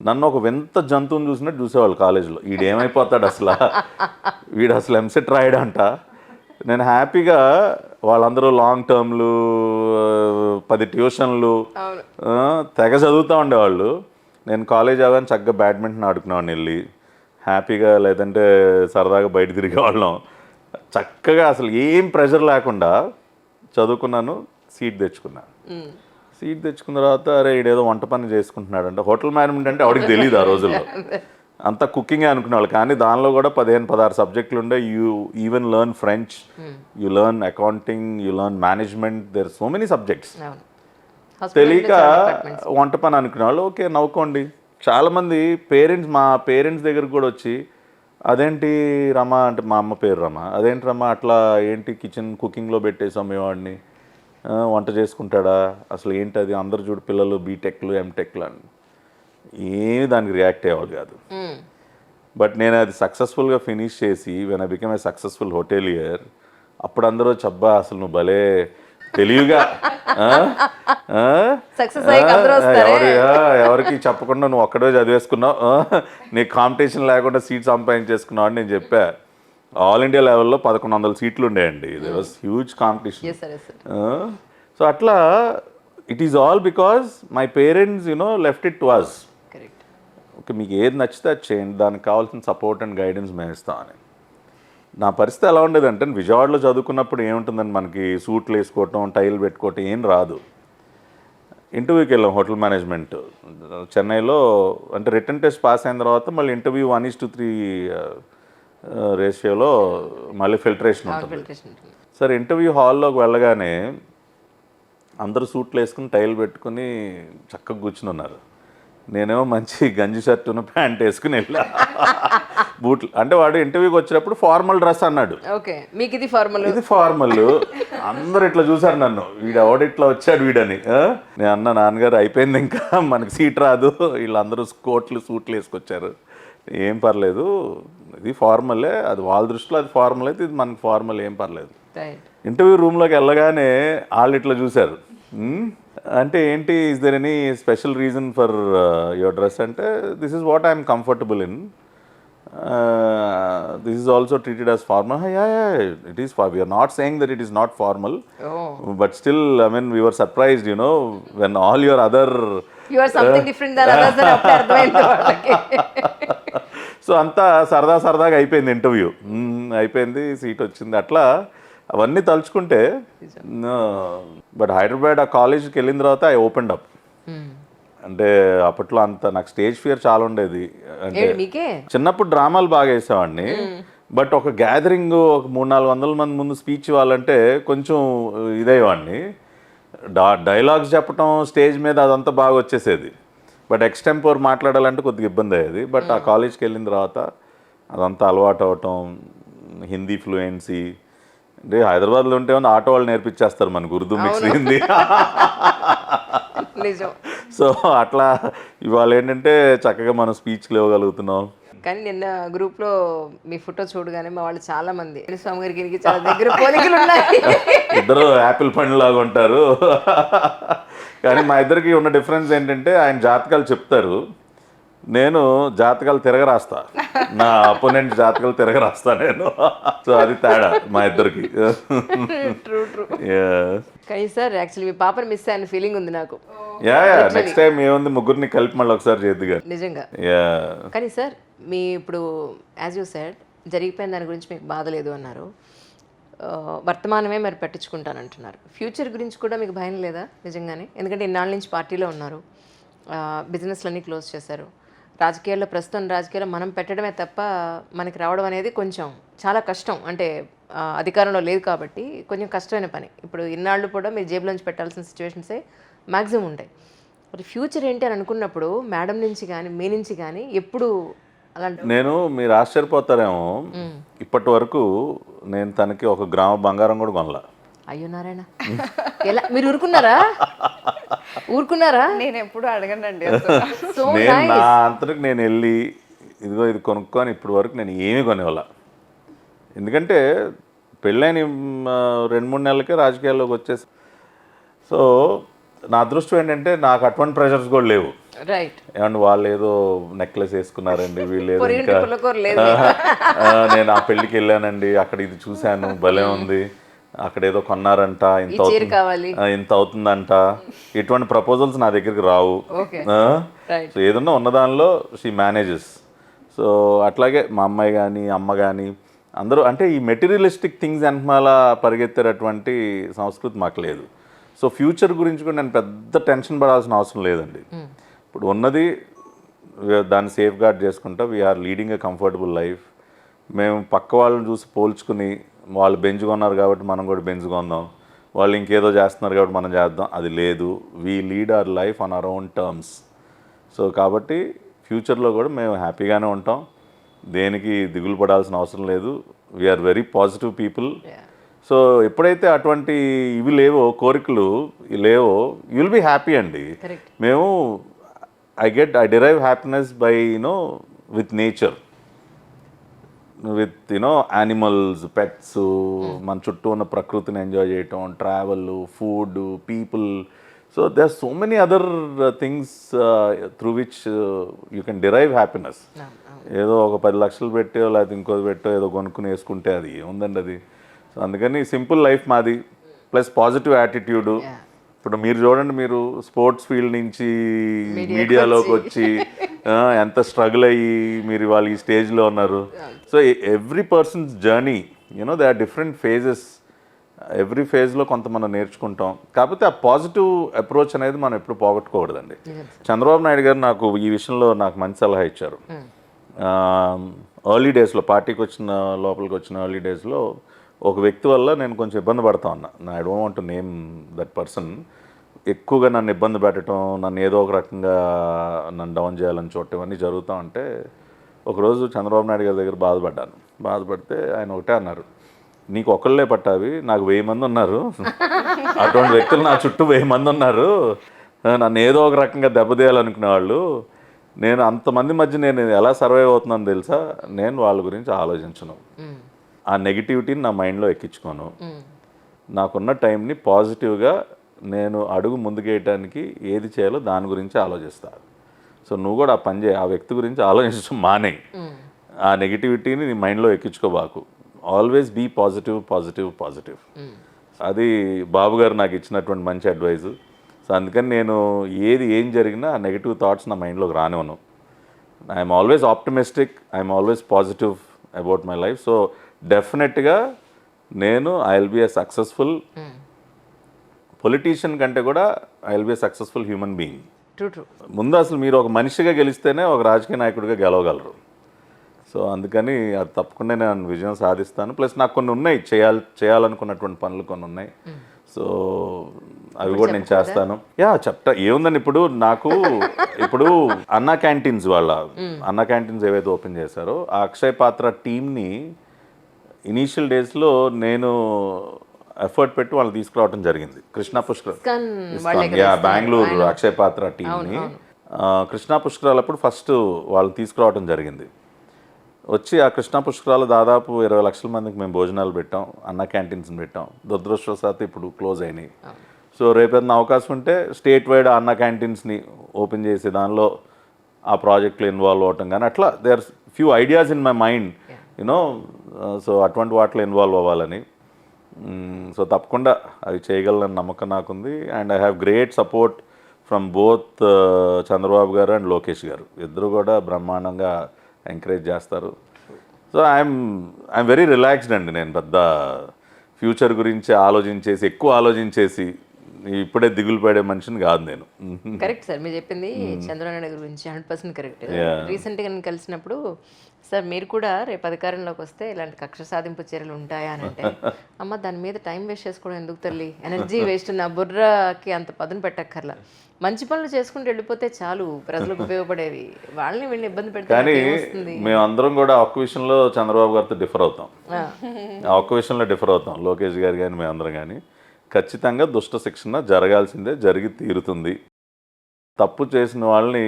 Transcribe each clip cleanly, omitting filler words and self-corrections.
నన్ను ఒక వింత జంతువుని చూసినట్టు చూసేవాళ్ళు కాలేజీలో. వీడేమైపోతాడు అసలు, వీడు అసలు ఎంసెట్ రాయడంట. నేను హ్యాపీగా వాళ్ళందరూ లాంగ్ టర్మ్లు, 10 ట్యూషన్లు, తెగ చదువుతూ ఉండేవాళ్ళు. నేను కాలేజ్ అవగానే చక్కగా బ్యాడ్మింటన్ ఆడుకునేవాడిని వెళ్ళి హ్యాపీగా, లేదంటే సరదాగా బయట తిరిగేవాళ్ళం. చక్కగా అసలు ఏం ప్రెషర్ లేకుండా చదువుకున్నాను, సీట్ తెచ్చుకున్నాను. సీట్ తెచ్చుకున్న తర్వాత అరే ఈడేదో వంట పని చేసుకుంటున్నాడు అంటే, హోటల్ మేనేజ్మెంట్ అంటే ఆవిడకి తెలియదు ఆ రోజుల్లో, అంతా కుకింగే అనుకునేవాళ్ళు. కానీ దానిలో కూడా 15-16 సబ్జెక్టులు ఉండే. You even learn French, you learn accounting, you learn management, there so many subjects. తెలియక వంట పని అనుకునేవాళ్ళు. ఓకే నవ్వుకోండి. చాలామంది పేరెంట్స్, మా పేరెంట్స్ దగ్గరకు కూడా వచ్చి, అదేంటి రమ అంటే, మా అమ్మ పేరు రమ, అదేంటి రమ అట్లా ఏంటి కిచెన్ కుకింగ్లో పెట్టేసాం మేవాడిని, వంట చేసుకుంటాడా అసలు ఏంటి అది, అందరు చూడు పిల్లలు బీటెక్లు ఎంటెక్లు అని. ఏమి దానికి రియాక్ట్ అయ్యేవాళ్ళు కాదు. బట్ నేను అది సక్సెస్ఫుల్గా ఫినిష్ చేసి when I become a successful hotelier, అప్పుడు అందరూ చబ్బా అసలు నువ్వు భలే తెలివిగా ఎవరికి చెప్పకుండా నువ్వు ఒక్కడే చదివేసుకున్నావు, నీకు కాంపిటీషన్ లేకుండా సీట్ సంపాదించేసుకున్నావు అని నేను చెప్పా. ఆల్ ఇండియా లెవెల్లో 1100 సీట్లు ఉండేయండి. They was huge competition. So అట్లా it is all because my parents left it to us. Okay మీకు ఏది నచ్చితే అది చేయండి, దానికి కావాల్సిన సపోర్ట్ అండ్ గైడెన్స్ మేము ఇస్తామని. నా పరిస్థితి ఎలా ఉండేదంటే, విజయవాడలో చదువుకున్నప్పుడు ఏముంటుందని మనకి సూట్లు వేసుకోవటం, టైల్ పెట్టుకోవటం ఏం రాదు. ఇంటర్వ్యూకి వెళ్ళాం హోటల్ మేనేజ్మెంట్ చెన్నైలో. అంటే రిటర్న్ టెస్ట్ పాస్ అయిన తర్వాత మళ్ళీ ఇంటర్వ్యూ 1:3 రేషియోలో మళ్ళీ ఫిల్టరేషన్ ఉంటుంది. సరే ఇంటర్వ్యూ హాల్లోకి వెళ్ళగానే అందరూ సూట్లు వేసుకుని టైల్ పెట్టుకుని చక్కగా కూర్చుని ఉన్నారు. నేనేమో మంచి గంజి షర్టును ప్యాంట్ వేసుకుని వెళ్ళా, బూట్లు. అంటే వాడు ఇంటర్వ్యూకి వచ్చినప్పుడు ఫార్మల్ డ్రెస్ అన్నాడు. ఇది ఫార్మల్. అందరు ఇట్లా చూసారు నన్ను, వీడు ఎవడు ఇట్లా వచ్చాడు వీడని. నేను అన్న నాన్నగారు అయిపోయింది, ఇంకా మనకి సీట్ రాదు, వీళ్ళందరూ కోట్లు సూట్లు వేసుకొచ్చారు, ఏం పర్లేదు ఇది ఫార్మలే, అది వాళ్ళ దృష్టిలో అది ఫార్మల్ అయితే ఇది మనకి ఫార్మల్, ఏం పర్లేదు. ఇంటర్వ్యూ రూమ్లోకి వెళ్ళగానే వాళ్ళు ఇట్లా చూశారు. అంటే ఏంటి, is there any special reason for your dress అంటే, this is what I'm comfortable in, this is also treated as formal. It is far, we're not saying that it is not formal, but still I mean we were surprised when all your other. So అంతా సరదాగా అయిపోయింది interview, అయిపోయింది, seat వచ్చింది. అట్లా అవన్నీ తలుచుకుంటే. But Hyderabad ఆ కాలేజ్కి వెళ్ళిన తర్వాత ఐ ఓపెన్డ్ అప్. అంటే అప్పట్లో అంత నాకు స్టేజ్ ఫియర్ చాలా ఉండేది. అంటే చిన్నప్పుడు డ్రామాలు బాగా వేసేవాడిని, బట్ ఒక గ్యాదరింగ్ ఒక 300-400 మంది ముందు స్పీచ్ ఇవ్వాలంటే కొంచెం ఇదయ్యేవాడిని. డైలాగ్స్ చెప్పడం స్టేజ్ మీద అదంతా బాగా వచ్చేసేది, బట్ ఎక్స్టెంపోర్ మాట్లాడాలంటే కొద్దిగా ఇబ్బంది అయ్యేది. బట్ ఆ కాలేజ్కి వెళ్ళిన తర్వాత అదంతా అలవాటు అవటం, హిందీ ఫ్లూయెన్సీ. అంటే హైదరాబాద్లో ఉంటే ఆటో వాళ్ళు నేర్పించేస్తారు మనకు ఉర్దూ మిక్స్ హిందీ. సో అట్లా ఇవాళ ఏంటంటే చక్కగా మనం స్పీచ్లు ఇవ్వగలుగుతున్నాం. కానీ నిన్న గ్రూప్లో మీ ఫోటో చూడగానే మా వాళ్ళు చాలా మంది స్వామి గారికి చాలా దగ్గర పోలికలు ఉన్నాయి, ఇద్దరు యాపిల్ పండు లాగా ఉంటారు. కానీ మా ఇద్దరికి ఉన్న డిఫరెన్స్ ఏంటంటే, ఆయన జాతకాలు చెప్తారు, నేను జాతకాలు తిరగరాస్తా, నా అపోనెంట్ జాతకాలు తిరగరాస్తా నేను. సో అది తేడా మా ఇద్దరికి. కానీ సార్ యాక్చువల్లీ మీ పాపని మిస్ అయిన ఫీలింగ్ ఉంది నాకు. నెక్స్ట్ టైం ఏముంది, ముగ్గురిని కలిపి మళ్ళీ ఒకసారి చేద్దుగా నిజంగా. కానీ సార్ మీ ఇప్పుడు యాజ్ యూ సెడ్ జరిగిపోయిన దాని గురించి మీకు బాధ లేదు అన్నారు, వర్తమానమే మరి పట్టించుకుంటానంటున్నారు. ఫ్యూచర్ గురించి కూడా మీకు భయం లేదా నిజంగానే? ఎందుకంటే ఇన్నాళ్ళ నుంచి పార్టీలో ఉన్నారు, బిజినెస్లన్నీ క్లోజ్ చేశారు, రాజకీయాల్లో ప్రస్తుతం రాజకీయాల్లో మనం పెట్టడమే తప్ప మనకి రావడం అనేది కొంచెం చాలా కష్టం. అంటే అధికారంలో లేదు కాబట్టి కొంచెం కష్టమైన పని. ఇప్పుడు ఇన్నాళ్ళు కూడా మీరు జేబులోంచి పెట్టాల్సిన సిచ్యువేషన్సే మ్యాక్సిమం ఉంటాయి. మరి ఫ్యూచర్ ఏంటి అని అనుకున్నప్పుడు మేడం నుంచి కానీ మీ నుంచి కానీ ఎప్పుడు అలాంటి? నేను, మీరు ఆశ్చర్యపోతారేమో, ఇప్పటి వరకు నేను తనకి 1 గ్రామ బంగారం కూడా కొనలా. అయ్యో నారాయణ, ఎలా మీరు ఊరుకున్నారా? నేను ఎప్పుడు అడగనండి. నేను నా అంతటికి నేను వెళ్ళి ఇదిగో ఇది కొనుక్కొని ఇప్పటి వరకు నేను ఏమీ కొనేవాళ్ళ. ఎందుకంటే పెళ్ళైన 2-3 నెలలకే రాజకీయాల్లోకి వచ్చేసి. సో నా అదృష్టం ఏంటంటే నాకు అటువంటి ప్రెషర్స్ కూడా లేవు. రైట్. ఏమంటే వాళ్ళు ఏదో నెక్లెస్ వేసుకున్నారండి, వీళ్ళు ఏదో ఇంకా పుల్లకూర లేదు. నేను ఆ పెళ్ళికి వెళ్ళానండి, అక్కడ ఇది చూశాను భలే ఉంది, అక్కడ ఏదో కొన్నారంట, ఇంత చీర అవుతుంది, కావాలి. ఇంత అవుతుందంట, ఇటువంటి ప్రపోజల్స్ నా దగ్గరికి రావు. ఓకే. సో ఏదన్నా ఉన్న దానిలో షీ మేనేజెస్. సో అట్లాగే మా అమ్మాయి కానీ అమ్మ కానీ అందరూ అంటే ఈ మెటీరియలిస్టిక్ థింగ్స్ వెనకాల పరిగెత్తేటటువంటి సంస్కృతి మాకు లేదు. సో ఫ్యూచర్ గురించి కూడా నేను పెద్ద టెన్షన్ పడాల్సిన అవసరం లేదండి. ఇప్పుడు ఉన్నది దాన్ని సేఫ్ గార్డ్ చేసుకుంటా we are leading a comfortable life. మేము పక్క వాళ్ళని చూసి పోల్చుకుని వాళ్ళు బెంచ్ కొన్నారు కాబట్టి మనం కూడా బెంచ్ కొందాం, వాళ్ళు ఇంకేదో చేస్తున్నారు కాబట్టి మనం చేద్దాం, అది లేదు. We lead our life on our own terms. So కాబట్టి ఫ్యూచర్లో కూడా మేము హ్యాపీగానే ఉంటాం, దేనికి దిగులు పడాల్సిన అవసరం లేదు. We are very positive people. So ఎప్పుడైతే అటువంటి ఇవి లేవో, కోరికలు లేవో, యూ విల్ బీ హ్యాపీ అండి. మేము I derive happiness by with nature, with animals, pets, మన చుట్టూ ఉన్న ప్రకృతిని ఎంజాయ్ చేయటం, travel, food, people. So they are so many other things through which you can derive happiness. ఏదో ఒక 10 లక్షలు పెట్టో లేకపోతే ఇంకోది పెట్టో ఏదో కొనుక్కుని వేసుకుంటే అది ఏముందండి అది. సో అందుకని సింపుల్ లైఫ్ మాది, ప్లస్ పాజిటివ్ యాటిట్యూడు. ఇప్పుడు మీరు చూడండి, మీరు స్పోర్ట్స్ ఫీల్డ్ నుంచి మీడియాలోకి వచ్చి ఎంత స్ట్రగుల్ అయ్యి మీరు ఇవాళ ఈ స్టేజ్లో ఉన్నారు. So every person's journey they are different phases. Every ఫేజ్లో కొంత మనం నేర్చుకుంటాం. కాకపోతే ఆ పాజిటివ్ అప్రోచ్ అనేది మనం ఎప్పుడు పోగొట్టుకోకూడదండి. చంద్రబాబు నాయుడు గారు నాకు ఈ విషయంలో నాకు మంచి సలహా ఇచ్చారు. ఎర్లీ డేస్లో పార్టీకి వచ్చిన లోపలికి వచ్చిన ఎర్లీ డేస్లో ఒక వ్యక్తి వల్ల నేను కొంచెం ఇబ్బంది పడతా ఉన్నా. I don't want to name that person. ఎక్కువగా నన్ను ఇబ్బంది పెట్టడం, నన్ను ఏదో ఒక రకంగా నన్ను డౌన్ చేయాలని చూడటం అన్నీ జరుగుతూ ఉంటే ఒకరోజు చంద్రబాబు నాయుడు గారి దగ్గర బాధపడితే ఆయన ఒకటే అన్నారు, నీకు ఒకళ్ళే పట్టావి, నాకు 1000 మంది ఉన్నారు, అటువంటి వ్యక్తులు నా చుట్టూ 1000 మంది ఉన్నారు, నన్ను ఏదో ఒక రకంగా దెబ్బతీయాలనుకునే వాళ్ళు, నేను అంతమంది మధ్య నేను ఎలా సర్వైవ్ అవుతున్నాను తెలుసా, నేను వాళ్ళ గురించి ఆలోచించను, ఆ నెగిటివిటీని నా మైండ్లో ఎక్కించుకోను, నాకున్న టైంని పాజిటివ్గా నేను అడుగు ముందుకేయటానికి ఏది చేయాలో దాని గురించి ఆలోచిస్తాను. సో నువ్వు కూడా ఆ పని చేయి, ఆ వ్యక్తి గురించి ఆలోచించడం మానే, ఆ నెగిటివిటీని నీ మైండ్లో ఎక్కించుకోబాకు, always be positive positive positive. అది బాబు గారు నాకు ఇచ్చినటువంటి మంచి అడ్వైజు. సో అందుకని నేను ఏం జరిగినా ఆ నెగిటివ్ థాట్స్ నా మైండ్లోకి రానివ్వను. I'm always optimistic, I'm always positive about my life. So డెఫినెట్గా నేను I will be a successful politician కంటే కూడా I will be a successful human being. ముందు అసలు మీరు ఒక మనిషిగా గెలిస్తేనే ఒక రాజకీయ నాయకుడిగా గెలవగలరు. సో అందుకని అది తప్పకుండా నేను విజయం సాధిస్తాను. ప్లస్ నాకు కొన్ని ఉన్నాయి, చేయాలనుకున్నటువంటి పనులు కొన్ని ఉన్నాయి. సో అవి కూడా నేను చేస్తాను. ఏముందని ఇప్పుడు అన్నా క్యాంటీన్స్ అన్నా క్యాంటీన్స్ ఏవైతే ఓపెన్ చేశారో ఆ అక్షయ్ పాత్ర టీమ్ని ఇనీషియల్ డేస్లో నేను ఎఫర్ట్ పెట్టి వాళ్ళు తీసుకురావడం జరిగింది. కృష్ణా బెంగళూరు అక్షయ్ పాత్ర టీంని కృష్ణా పుష్కరాలప్పుడు ఫస్ట్ వాళ్ళు తీసుకురావడం జరిగింది. వచ్చి ఆ కృష్ణా పుష్కరాలు దాదాపు 20 లక్షల మందికి మేము భోజనాలు పెట్టాం, అన్న క్యాంటీన్స్ని పెట్టాం. దురదృష్టవశాత్తు ఇప్పుడు క్లోజ్ అయినాయి. సో రేపేదైనా అవకాశం ఉంటే స్టేట్ వైడ్ అన్న క్యాంటీన్స్ని ఓపెన్ చేసి దానిలో ఆ ప్రాజెక్ట్లో ఇన్వాల్వ్ అవటం కానీ అట్లా there few ideas in my mind so అటువంటి వాటిలో ఇన్వాల్వ్ అవ్వాలని. సో తప్పకుండా అవి చేయగలనని నమ్మకం నాకుంది. And I have great support from both Chandrababu గారు అండ్ లోకేష్ గారు. ఇద్దరు కూడా బ్రహ్మాండంగా ఎంకరేజ్ చేస్తారు. సో ఐఎమ్ వెరీ రిలాక్స్డ్ అండి. నేను పెద్ద ఫ్యూచర్ గురించి ఎక్కువ ఆలోచించేసి ఇప్పుడే దిగులు పడే మనిషిని కాదు నేను. కరెక్ట్ సార్, మీరు చెప్పింది చంద్రబాబు నాయుడు గురించి 100% కరెక్ట్. రీసెంట్గా నేను కలిసినప్పుడు సార్ మీరు కూడా రేపు అధికారంలోకి వస్తే ఇలాంటి కక్ష సాధింపు చర్యలు ఉంటాయా అని అంటే, అమ్మ దాని మీద టైం వేస్ట్ చేసుకోవడం ఎందుకు తల్లి, ఎనర్జీ వేస్ట్, నా బుర్రకి అంత పదును పెట్టక్కర్లా, మంచి పనులు చేసుకుంటూ వెళ్ళిపోతే చాలు, ప్రజలకు ఉపయోగపడేవి, వాళ్ళని వీళ్ళని ఇబ్బంది పెడితే కానీ మేమందరం కూడా ఒక్క విషయంలో చంద్రబాబు గారితో డిఫర్ అవుతాం. ఒక్క విషయంలో డిఫర్ అవుతాం, లోకేష్ గారు కానీ మేమందరం కానీ. ఖచ్చితంగా దుష్ట శిక్షణ జరగాల్సిందే, జరిగి తీరుతుంది. తప్పు చేసిన వాళ్ళని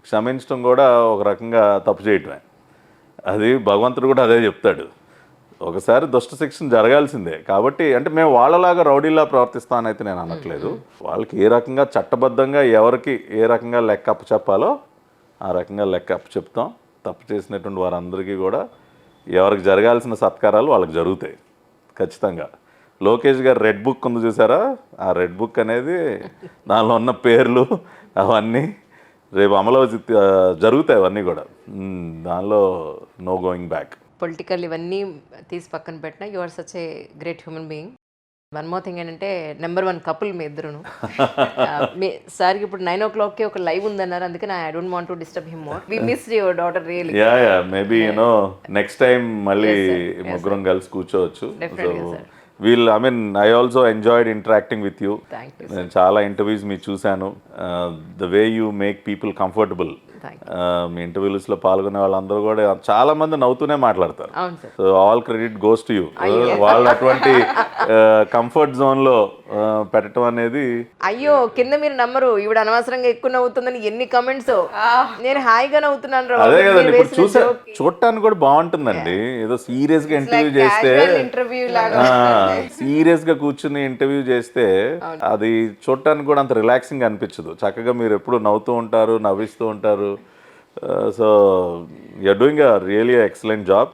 క్షమించడం కూడా ఒక రకంగా తప్పు చేయటమే. అది భగవంతుడు కూడా అదే చెప్తాడు. ఒకసారి దుష్ట శిక్షణ జరగాల్సిందే. కాబట్టి అంటే మేము వాళ్ళలాగా రౌడీలా ప్రవర్తిస్తానైతే నేను అనట్లేదు. వాళ్ళకి ఏ రకంగా చట్టబద్ధంగా ఎవరికి ఏ రకంగా లెక్క అప్పచెప్పాలో ఆ రకంగా లెక్క అప్పచెప్తాం. తప్పు చేసినటువంటి వారందరికీ కూడా ఎవరికి జరగాల్సిన సత్కారాలు వాళ్ళకి జరుగుతాయి ఖచ్చితంగా. లోకేష్ గారు రెడ్ బుక్ ఉంది చూసారా, ఆ రెడ్ బుక్ అనేది దానిలో ఉన్న పేర్లు అవన్నీ రేపు అమలు జరుగుతాయి అవన్నీ కూడా. దానిలో నో గోయింగ్ బ్యాక్. పొలిటికల్ ఇవన్నీ తీసి పక్కన పెట్టినా you are such a great human being. One more thing ఏంటంటే నెంబర్ 1 కపుల్ మీ ఇద్దరును. మీ సార్కి ఇప్పుడు 9 o'clockకి ఒక లైవ్ ఉందన్నారు, అందుకని I don't want to disturb him more. We miss your daughter really. Yeah maybe next time మళ్ళీ ముగ్గురం కలిసి కూర్చోవచ్చు. Well I mean I also enjoyed interacting with you. నేను చాలా ఇంటర్వ్యూస్ మీరు చూశాను. The way you make people comfortable. మీ ఇంటర్వ్యూస్లో పాల్గొనే వాళ్ళందరూ కూడా చాలా మంది నవ్వుతూనే మాట్లాడతారు. So all credit goes to you. వాళ్ళు అటువంటి కంఫర్ట్ జోన్లో పెట్టడం అనేది. అయ్యో కింద మీరు నమ్మరు, ఈవిడ అనవసరంగా ఎక్కువ నవ్వుతుందని ఎన్ని కమెంట్స్. నేను హాయిగా నవ్వుతున్నాను. అదే కదండి, ఇప్పుడు చూడటానికి కూడా బాగుంటుందండి. ఏదో సీరియస్ గా ఇంటర్వ్యూ చేస్తే, సీరియస్ గా కూర్చుని ఇంటర్వ్యూ చేస్తే అది చూడటానికి కూడా అంత రిలాక్సింగ్ అనిపించదు. చక్కగా మీరు ఎప్పుడు నవ్వుతూ ఉంటారు, నవ్విస్తూ ఉంటారు. So you're doing a really excellent job.